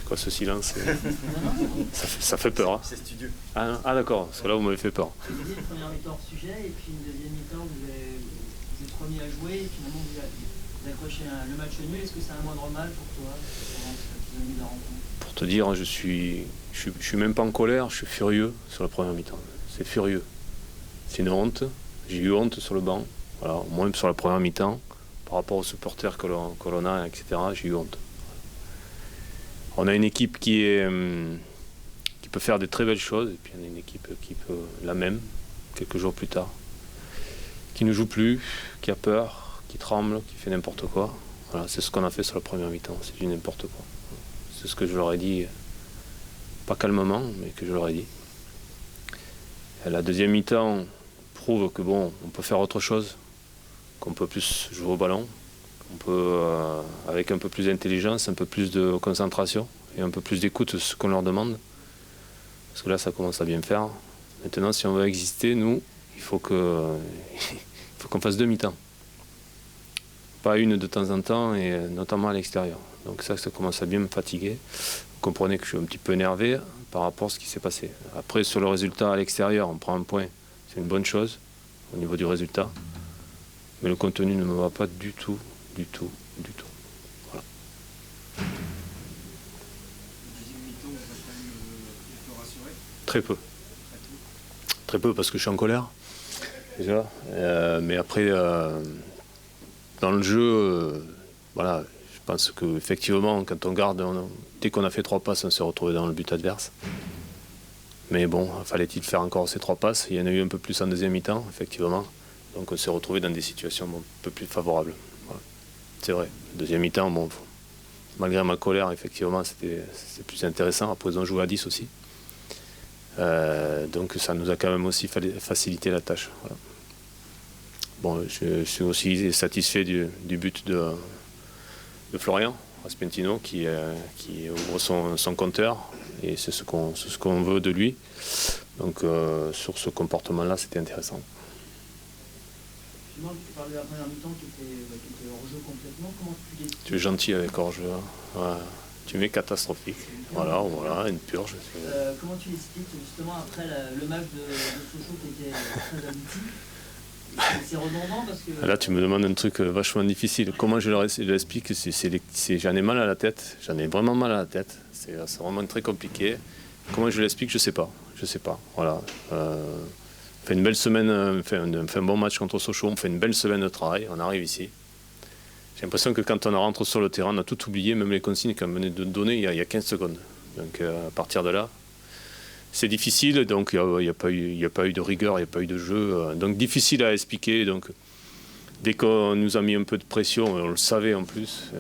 quoi ce silence? Ça fait peur. Hein. C'est studieux. Ah d'accord, parce que là vous m'avez fait peur. Vous disiez une première mi-temps hors sujet, et puis une deuxième mi-temps, vous êtes remis à jouer, et finalement vous accrochez le match nul. Est-ce que c'est un moindre mal pour toi, pendant cette demi de la rencontre? Pour te dire, je suis même pas en colère, je suis furieux sur la première mi-temps. C'est furieux. C'est une honte. J'ai eu honte sur le banc. Voilà, au moins sur la première mi-temps, par rapport aux supporters que l'on a, etc. J'ai eu honte. On a une équipe qui peut faire de très belles choses, et puis on a une équipe qui peut la même, quelques jours plus tard, qui ne joue plus, qui a peur, qui tremble, qui fait n'importe quoi. Voilà, c'est ce qu'on a fait sur la première mi-temps, c'est du n'importe quoi. C'est ce que je leur ai dit, pas calmement, mais que je leur ai dit. Et la deuxième mi-temps prouve que bon, on peut faire autre chose, qu'on peut plus jouer au ballon, qu'on peut, avec un peu plus d'intelligence, un peu plus de concentration et un peu plus d'écoute de ce qu'on leur demande. Parce que là, ça commence à bien faire. Maintenant, si on veut exister, nous, il faut qu'on fasse deux mi-temps. Pas une de temps en temps, et notamment à l'extérieur. Donc ça commence à bien me fatiguer. Vous comprenez que je suis un petit peu énervé par rapport à ce qui s'est passé. Après, sur le résultat à l'extérieur, on prend un point. C'est une bonne chose au niveau du résultat. Mais le contenu ne me va pas du tout. Voilà. Très peu. Très peu parce que je suis en colère, déjà. Mais après, dans le jeu, voilà, je pense qu'effectivement, quand on garde, dès qu'on a fait 3 passes, on s'est retrouvé dans le but adverse. Mais bon, fallait-il faire encore ces 3 passes? Il y en a eu un peu plus en deuxième mi-temps, effectivement. Donc on s'est retrouvé dans des situations un peu plus favorables. Voilà. C'est vrai. Deuxième mi-temps, bon, malgré ma colère, effectivement, c'était plus intéressant. Après, ils ont joué à 10 aussi. Donc ça nous a quand même aussi facilité la tâche. Voilà. Bon, je suis aussi satisfait du but de Florian Raspentino qui ouvre son compteur, et c'est ce qu'on veut de lui. Donc sur ce comportement-là, c'était intéressant. Tu parles de la première mi-temps qui était hors-jeu complètement. Comment tu l'expliques? Tu es gentil avec hors-jeu. Hein. Ouais. Tu mets catastrophique. Voilà, une purge. Comment tu l'expliques justement après le match de Sochaux qui était très abouti? C'est redondant parce que... Là, tu me demandes un truc vachement difficile. Comment je leur explique? J'en ai mal à la tête. J'en ai vraiment mal à la tête. C'est vraiment très compliqué. Comment je l'explique? Je sais pas. Voilà. On fait une belle semaine, on fait un bon match contre Sochaux. On fait une belle semaine de travail. On arrive ici. J'ai l'impression que quand on rentre sur le terrain, on a tout oublié, même les consignes qu'on venait de donner il y a 15 secondes. Donc à partir de là, c'est difficile, donc il n'y a pas eu de rigueur, il n'y a pas eu de jeu. Donc difficile à expliquer. Donc, dès qu'on nous a mis un peu de pression, on le savait en plus,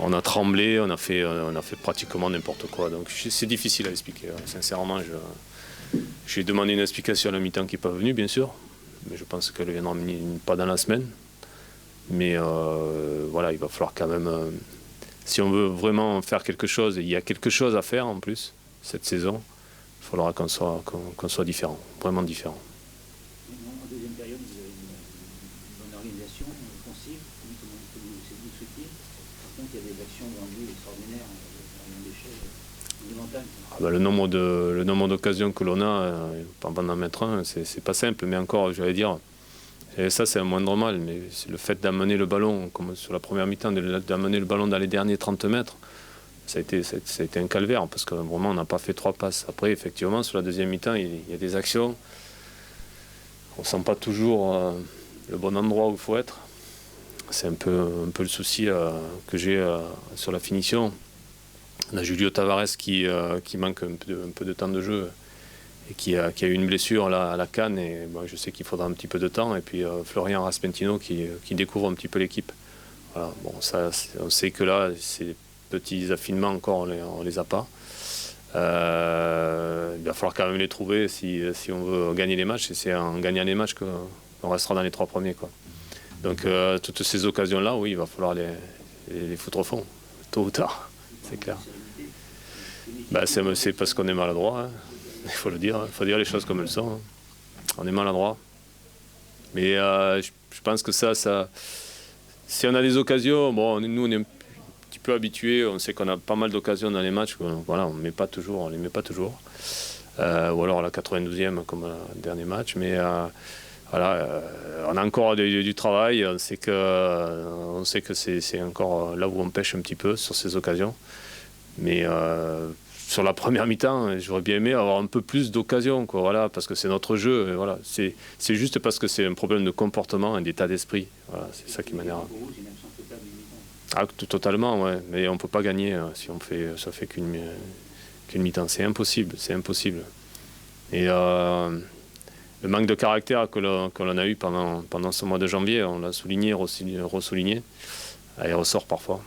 on a tremblé, on a fait pratiquement n'importe quoi. Donc c'est difficile à expliquer. Sincèrement, j'ai demandé une explication à la mi-temps qui n'est pas venue, bien sûr. Mais je pense qu'elle ne viendra pas dans la semaine. Mais voilà, il va falloir quand même, si on veut vraiment faire quelque chose, et il y a quelque chose à faire en plus cette saison, il faudra qu'on soit différent, vraiment différent. En deuxième période, vous avez une bonne organisation offensive, comme vous souhaitiez. Par contre, il y avait des actions devant lui extraordinaires, à l'échelle monumentale. Le nombre d'occasions que l'on a, pendant d'en mettre un, c'est pas simple, mais encore, j'allais dire, et ça c'est un moindre mal, mais c'est le fait d'amener le ballon, comme sur la première mi-temps, d'amener le ballon dans les derniers 30 mètres, ça a été un calvaire, parce que vraiment on n'a pas fait 3 passes. Après, effectivement, sur la deuxième mi-temps, il y a des actions, on ne sent pas toujours le bon endroit où il faut être. C'est un peu le souci que j'ai sur la finition. On a Julio Tavares qui manque un peu de temps de jeu, et qui a eu une blessure là, à la canne, et bon, je sais qu'il faudra un petit peu de temps. Et puis Florian Raspentino qui découvre un petit peu l'équipe. Voilà, bon, ça, on sait que là, ces petits affinements encore, on les a pas. Il va falloir quand même les trouver si on veut gagner les matchs, et c'est en gagnant les matchs qu'on restera dans les 3 premiers, quoi. Donc toutes ces occasions-là, oui, il va falloir les foutre au fond, tôt ou tard, c'est clair. C'est parce qu'on est maladroit, hein. Il faut le dire, il faut dire les choses comme elles sont. Hein. On est maladroit. Mais je pense que ça, si on a des occasions, bon, nous on est un petit peu habitué. On sait qu'on a pas mal d'occasions dans les matchs. Voilà, on les met pas toujours. Ou alors à la 92e comme le dernier match. Mais voilà, on a encore du travail. On sait que c'est encore là où on pêche un petit peu sur ces occasions. Mais sur la première mi-temps, j'aurais bien aimé avoir un peu plus d'occasions, quoi, voilà, parce que c'est notre jeu. Et voilà, c'est juste parce que c'est un problème de comportement et d'état d'esprit. Voilà, c'est ça qui m'énerve. Pour vous, c'est une absence totale du mi-temps. Ah, totalement, ouais. Mais on ne peut pas gagner si ça fait qu'une mi-temps. C'est impossible, c'est impossible. Et le manque de caractère que l'on a eu pendant ce mois de janvier, on l'a souligné, ressouligné, il ressort parfois.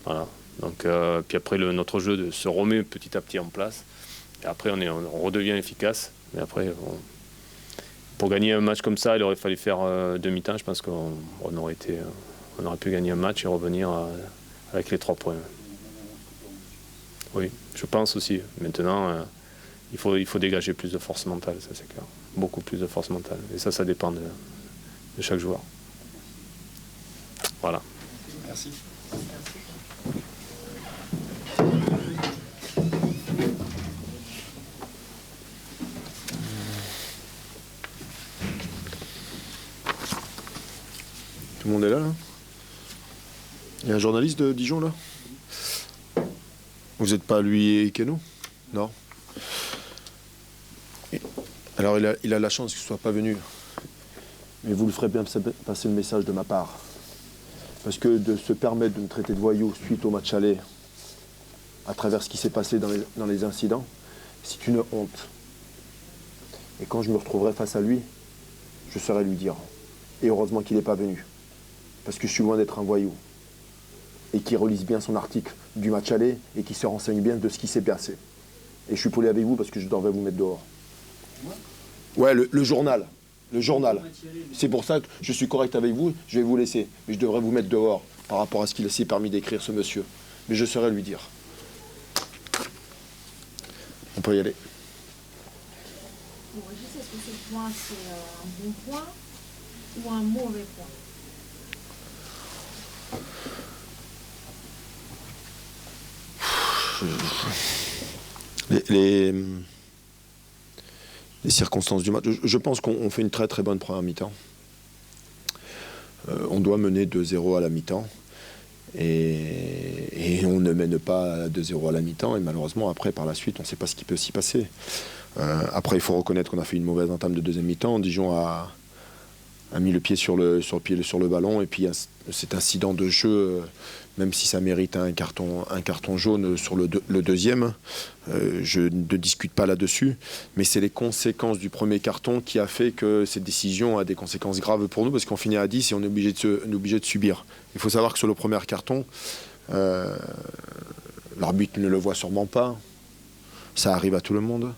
Voilà. Donc, puis après, notre jeu se remet petit à petit en place. Et après, on redevient efficace. Mais après, pour gagner un match comme ça, il aurait fallu faire demi-temps. Je pense qu'on aurait pu gagner un match et revenir avec les 3 points. Oui, je pense aussi. Maintenant, il faut dégager plus de force mentale, ça c'est clair. Beaucoup plus de force mentale. Et ça dépend de chaque joueur. Voilà. Merci. Tout le monde est là, là? Il y a un journaliste de Dijon, là? Vous n'êtes pas lui et Keno? Non? Alors il a la chance qu'il ne soit pas venu. Mais vous le ferez bien passer le message de ma part. Parce que de se permettre de me traiter de voyou suite au match aller, à travers ce qui s'est passé dans les incidents, c'est une honte. Et quand je me retrouverai face à lui, je saurai lui dire. Et heureusement qu'il n'est pas venu. Parce que je suis loin d'être un voyou. Et qu'il relise bien son article du match aller et qu'il se renseigne bien de ce qui s'est passé. Et je suis poli avec vous parce que je devrais vous mettre dehors. Ouais, le journal. Le journal. C'est pour ça que je suis correct avec vous, je vais vous laisser. Mais je devrais vous mettre dehors par rapport à ce qu'il s'est permis d'écrire, ce monsieur. Mais je saurais lui dire. On peut y aller. Bon, Régis, est-ce que ce point, c'est un bon point ou un mauvais point? Les circonstances du match. Je pense qu'on fait une très très bonne première mi-temps. On doit mener 2-0 à la mi-temps. Et on ne mène pas 2-0 à la mi-temps. Et malheureusement, après, par la suite, on ne sait pas ce qui peut s'y passer. Après, il faut reconnaître qu'on a fait une mauvaise entame de deuxième mi-temps. Dijon a mis le pied sur le ballon. Et puis, cet incident de jeu, même si ça mérite un carton jaune sur le deuxième, je ne discute pas là-dessus. Mais c'est les conséquences du premier carton qui a fait que cette décision a des conséquences graves pour nous, parce qu'on finit à 10 et on est obligé de subir. Il faut savoir que sur le premier carton, l'arbitre ne le voit sûrement pas. Ça arrive à tout le monde.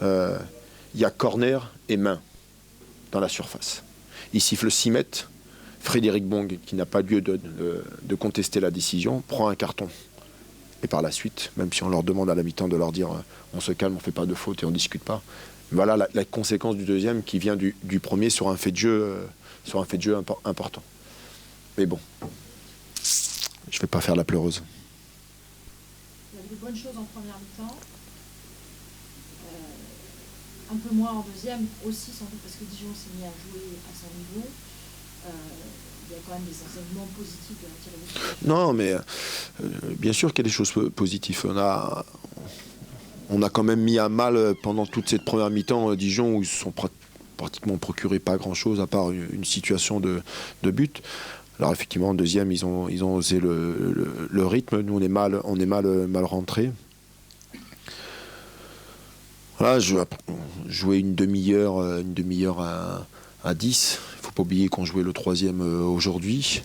Il y a corner et main dans la surface. Il siffle 6 mètres. Frédéric Bong, qui n'a pas lieu de contester la décision, prend un carton. Et par la suite, même si on leur demande à la mi-temps de leur dire on se calme, on ne fait pas de faute et on ne discute pas, voilà la conséquence du deuxième qui vient du premier sur un fait de jeu, important. Mais bon, je ne vais pas faire la pleureuse. Il y a eu de bonnes choses en première mi-temps. Un peu moins en deuxième aussi, sans doute parce que Dijon s'est mis à jouer à son niveau. Il y a quand même des enseignements positifs de la tirée. Non, mais bien sûr qu'il y a des choses positives. On a quand même mis à mal pendant toute cette première mi-temps Dijon, où ils se sont pratiquement procuré pas grand-chose à part une situation de but. Alors effectivement, en deuxième, ils ont osé le rythme. Nous, on est mal rentrés. Voilà, jouer une demi-heure à 10. Il ne faut pas oublier qu'on jouait le troisième aujourd'hui.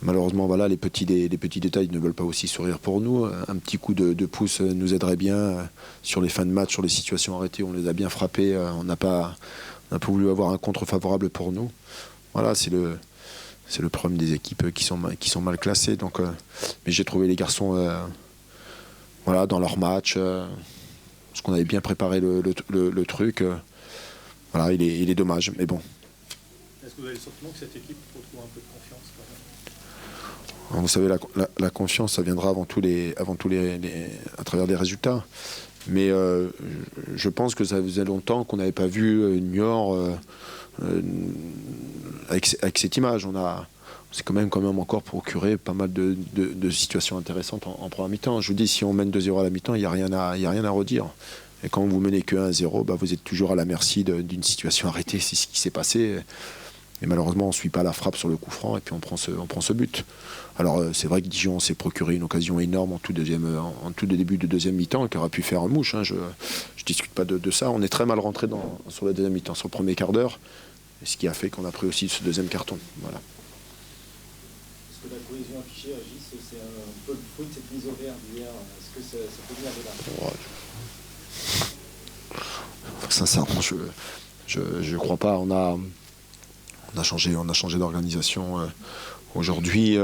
Malheureusement, voilà, les petits détails ne veulent pas aussi sourire pour nous. Un petit coup de pouce nous aiderait bien sur les fins de match, sur les situations arrêtées. On les a bien frappés. On n'a pas voulu avoir un contre favorable pour nous. Voilà, c'est le problème des équipes qui sont mal classées. Donc, mais j'ai trouvé les garçons dans leur match. Parce qu'on avait bien préparé le truc. Voilà, il est dommage, mais bon. Est-ce que vous avez le sentiment que cette équipe retrouve un peu de confiance quand Vous savez, la confiance, ça viendra avant tout à travers des résultats. Mais je pense que ça faisait longtemps qu'on n'avait pas vu Niort avec cette image. On s'est quand même encore procuré pas mal de situations intéressantes en première mi-temps. Je vous dis, si on mène 2-0 à la mi-temps, il n'y a rien à redire. Et quand vous menez que 1-0, vous êtes toujours à la merci d'une situation arrêtée. C'est ce qui s'est passé. Et malheureusement, on ne suit pas la frappe sur le coup franc et puis on prend ce but. Alors c'est vrai que Dijon s'est procuré une occasion énorme en tout début de deuxième mi-temps qui aurait pu faire mouche. Je ne discute pas de ça. On est très mal rentré sur la deuxième mi-temps, sur le premier quart d'heure. Ce qui a fait qu'on a pris aussi ce deuxième carton. Voilà. Est-ce que la cohésion affichée, Régis, c'est un peu le fruit de cette mise au vert d'hier? Est-ce que ça peut venir de là? Sincèrement, je crois pas. On a changé d'organisation aujourd'hui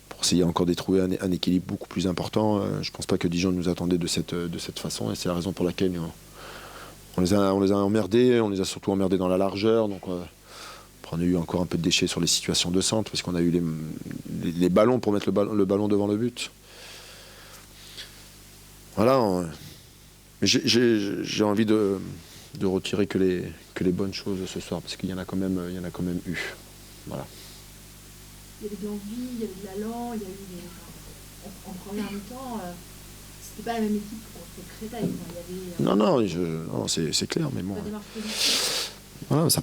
pour essayer encore de trouver un équilibre beaucoup plus important. Je pense pas que Dijon nous attendait de cette façon, et c'est la raison pour laquelle on les a emmerdés. On les a surtout emmerdés dans la largeur. Donc on a eu encore un peu de déchets sur les situations de centre parce qu'on a eu les ballons pour mettre le ballon devant le but. Voilà. Mais j'ai envie de retirer que les bonnes choses ce soir, parce qu'il y en a quand même eu. Voilà. Il y avait de l'envie, il y avait de l'allant, il y a eu en première mi-temps, c'était pas la même équipe contre Créteil. Il y avait, non, c'est clair, mais bon. Voilà, ça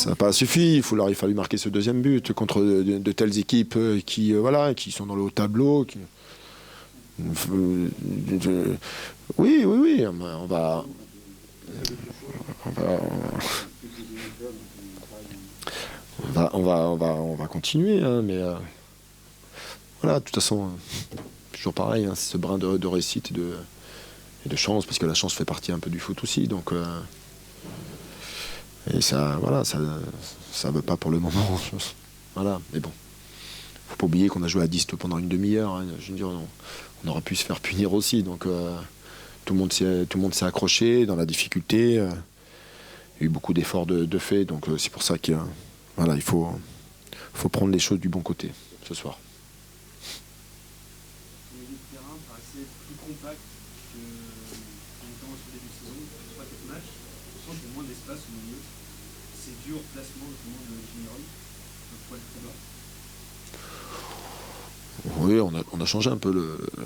n'a pas suffi. Il a fallu marquer ce deuxième but contre de telles équipes qui sont dans le haut tableau. Oui, on va continuer, hein, mais voilà, de toute façon, toujours pareil, hein, c'est ce brin de réussite et de chance, parce que la chance fait partie un peu du foot aussi, donc et ça veut pas pour le moment. Voilà, mais bon, faut pas oublier qu'on a joué à 10 pendant une demi-heure, hein, je veux dire, on aurait pu se faire punir aussi, donc tout le monde s'est accroché dans la difficulté. Il y a eu beaucoup d'efforts de fait, donc c'est pour ça qu'il faut prendre les choses du bon côté ce soir. Le milieu de terrain paraissait plus compact que notamment sur le début de saison, 3-4 matchs. On sent qu'il y a moins d'espace au milieu. C'est dû au replacement notamment de Général, le poil très bas. Oui, on a changé un peu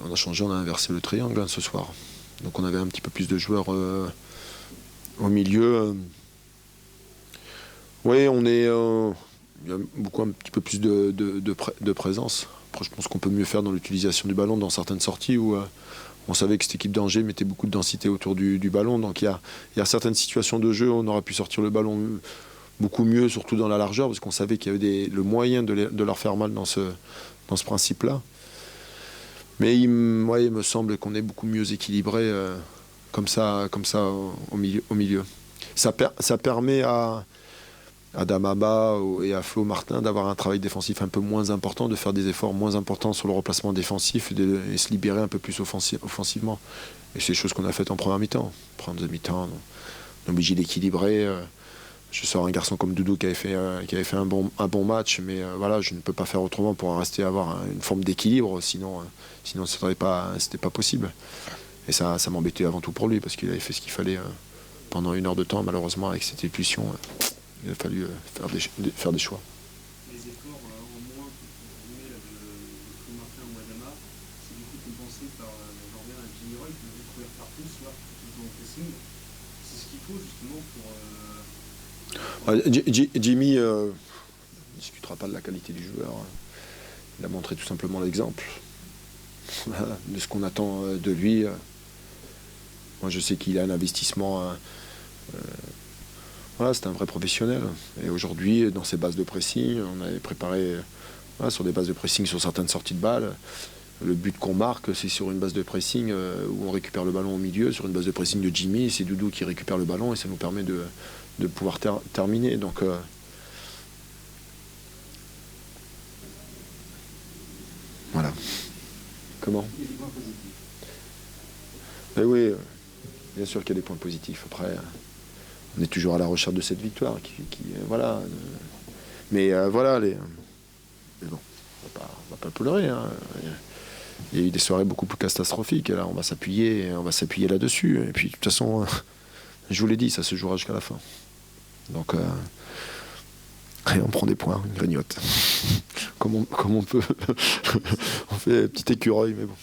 on a inversé le triangle ce soir. Donc on avait un petit peu plus de joueurs au milieu. Oui, il y a un petit peu plus de présence. Après, je pense qu'on peut mieux faire dans l'utilisation du ballon dans certaines sorties où on savait que cette équipe d'Angers mettait beaucoup de densité autour du ballon. Donc il y a certaines situations de jeu où on aurait pu sortir le ballon beaucoup mieux, surtout dans la largeur, parce qu'on savait qu'il y avait le moyen de leur faire mal dans ce principe-là. Mais il me semble qu'on est beaucoup mieux équilibré comme ça au milieu. Ça permet à Damaba et à Flo Martin d'avoir un travail défensif un peu moins important, de faire des efforts moins importants sur le remplacement défensif et se libérer un peu plus offensivement. Et c'est des choses qu'on a faites en première mi-temps. En deuxième mi-temps, on est obligé d'équilibrer. Je sors un garçon comme Doudou qui avait fait un bon match, mais voilà, je ne peux pas faire autrement pour rester avoir une forme d'équilibre, sinon c'était pas possible. Et ça m'embêtait avant tout pour lui, parce qu'il avait fait ce qu'il fallait pendant 1 heure de temps. Malheureusement, avec cette impulsion, il a fallu faire des choix. Les efforts en moins de Flo Martin ou Adama, c'est du coup compensé par Jordan et Général qui veut courir partout, soit tout en pressing. C'est ce qu'il faut justement pour. Jimmy ne discutera pas de la qualité du joueur. Il a montré tout simplement l'exemple de ce qu'on attend de lui. Moi, je sais qu'il a un investissement. C'est un vrai professionnel. Et aujourd'hui, dans ses bases de pressing, on avait préparé sur des bases de pressing sur certaines sorties de balles. Le but qu'on marque, c'est sur une base de pressing où on récupère le ballon au milieu, sur une base de pressing de Jimmy. C'est Doudou qui récupère le ballon et ça nous permet de pouvoir terminer. Donc, voilà. Comment ? Il y a des points positifs. Oui, bien sûr qu'il y a des points positifs. Après, on est toujours à la recherche de cette victoire. Voilà. Mais voilà, Mais bon, on va pas pleurer. Hein. Il y a eu des soirées beaucoup plus catastrophiques. Et là, on va s'appuyer là-dessus. Et puis, de toute façon, je vous l'ai dit, ça se jouera jusqu'à la fin. Donc, on prend des points, on grignote. comme on peut. On fait petit écureuil, mais bon.